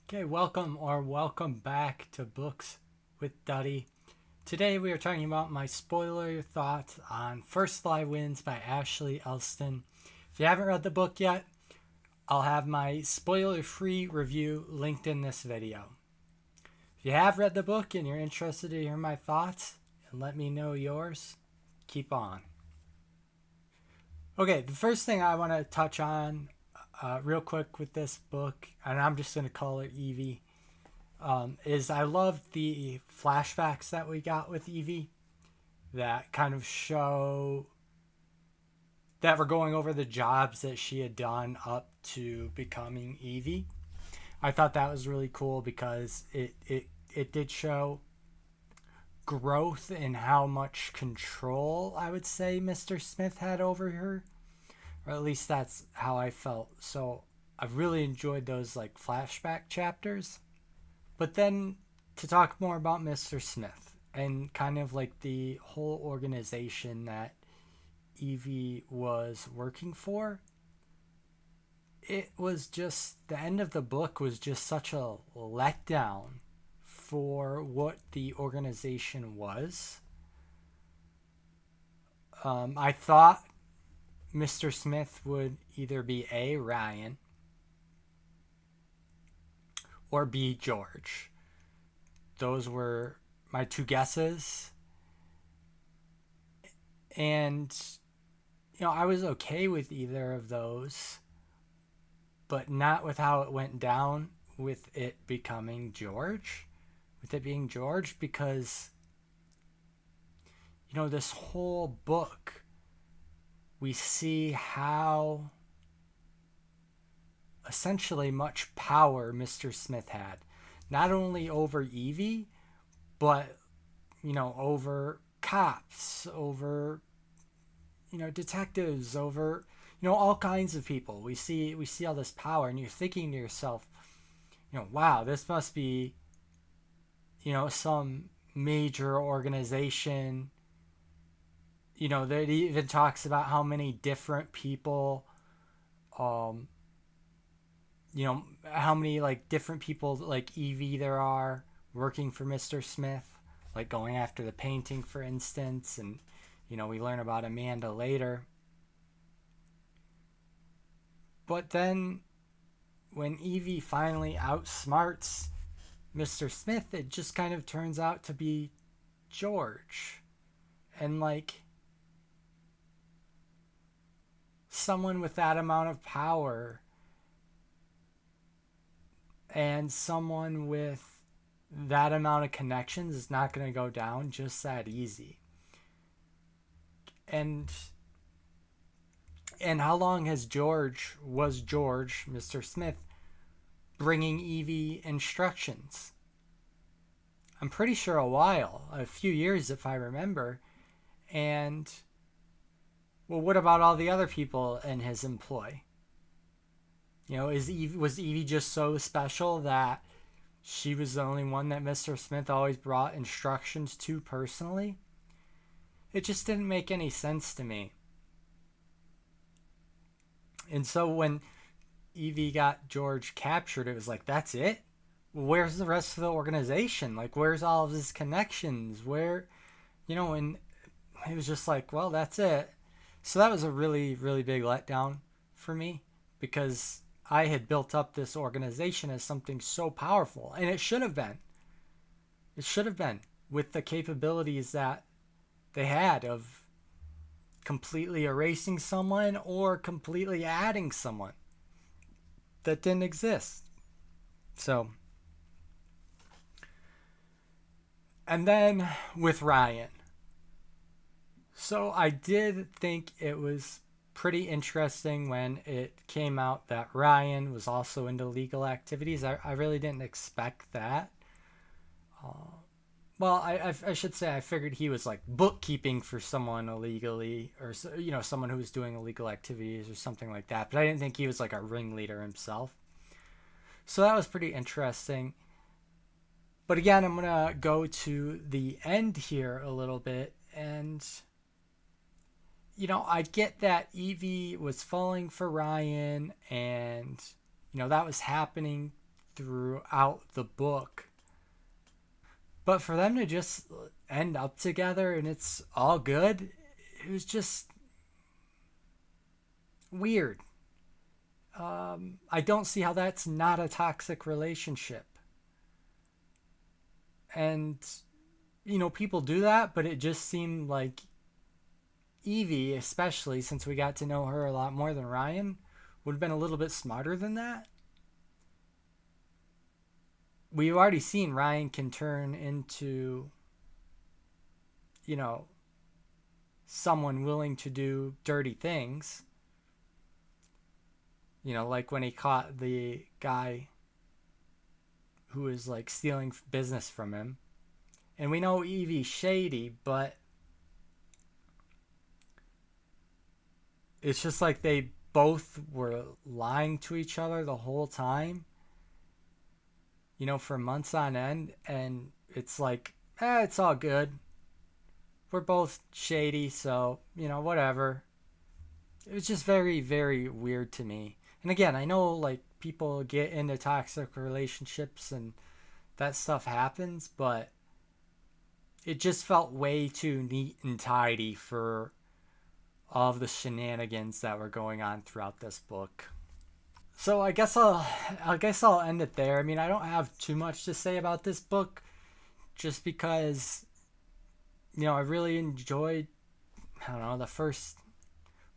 Okay, welcome back to Books with Duddy. Today we are talking about my spoiler thoughts on First Fly Wins by Ashley Elston. If you haven't read the book yet, I'll have my spoiler-free review linked in this video. If you have read the book and you're interested to hear my thoughts and let me know yours, keep on. Okay, the first thing I want to touch on real quick with this book, and I'm just going to call it Evie, is I loved the flashbacks that we got with Evie that kind of show that we're going over the jobs that she had done up to becoming Evie. I thought that was really cool because it did show growth in how much control I would say Mr. Smith had over her, or at least that's how I felt. So I really enjoyed those like flashback chapters. But then to talk more about Mr. Smith and kind of like the whole organization that Evie was working for, it was just the end of the book was just such a letdown for what the organization was. I thought Mr. Smith would either be A, Ryan, or B, George. Those were my two guesses. And, I was okay with either of those, but not with how it went down with it becoming George. With it being George, because, this whole book, we see how essentially much power Mr. Smith had. Not only over Evie, but, over cops, over, detectives, over, all kinds of people. We see all this power, and you're thinking to yourself, wow, this must be, some major organization. That even talks about how many different people, how many like different people like Evie there are working for Mr. Smith, like going after the painting, for instance, and we learn about Amanda later. But then when Evie finally outsmarts Mr. Smith, it just kind of turns out to be George. And like someone with that amount of power and someone with that amount of connections is not going to go down just that easy. And how long has George, Mr. Smith, bringing Evie instructions? I'm pretty sure a few years if I remember. And, well, what about all the other people in his employ? Was Evie just so special that she was the only one that Mr. Smith always brought instructions to personally? It just didn't make any sense to me. And so when Evie got George captured, it was like, that's it? Where's the rest of the organization? Like, where's all of his connections? Where, and it was just like, well, that's it. So that was a really, really big letdown for me, because I had built up this organization as something so powerful, and it should have been. It should have been, with the capabilities that they had of completely erasing someone or completely adding someone that didn't exist. So, and then with Ryan. So I did think it was pretty interesting when it came out that Ryan was also into legal activities. I really didn't expect that. Well, I should say I figured he was like bookkeeping for someone illegally, or someone who was doing illegal activities or something like that. But I didn't think he was like a ringleader himself. So that was pretty interesting. But again, I'm gonna go to the end here a little bit, and I get that Evie was falling for Ryan, and that was happening throughout the book. But for them to just end up together and it's all good, it was just weird. I don't see how that's not a toxic relationship. And, people do that, but it just seemed like Evie, especially since we got to know her a lot more than Ryan, would have been a little bit smarter than that. We've already seen Ryan can turn into, someone willing to do dirty things. Like when he caught the guy who was like stealing business from him. And we know Evie's shady, but it's just like they both were lying to each other the whole time, for months on end. And it's like, it's all good. We're both shady, so, whatever. It was just very, very weird to me. And again, I know like people get into toxic relationships and that stuff happens, but it just felt way too neat and tidy for all of the shenanigans that were going on throughout this book. So I guess I'll end it there. I mean, I don't have too much to say about this book, just because I really enjoyed, the first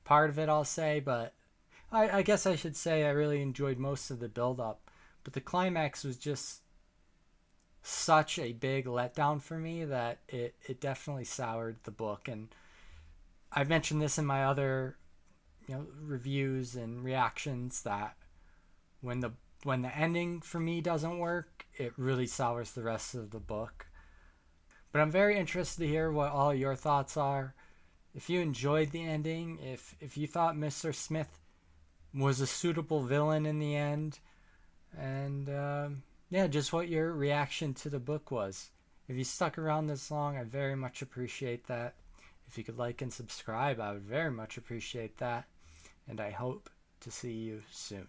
part of it, I'll say, but I guess I should say I really enjoyed most of the build-up. But the climax was just such a big letdown for me that it definitely soured the book. And I've mentioned this in my other reviews and reactions, that when the ending for me doesn't work, it really sours the rest of the book. But I'm very interested to hear what all your thoughts are. If you enjoyed the ending, if you thought Mr. Smith was a suitable villain in the end, and just what your reaction to the book was. If you stuck around this long, I very much appreciate that. If you could like and subscribe, I would very much appreciate that. And I hope to see you soon.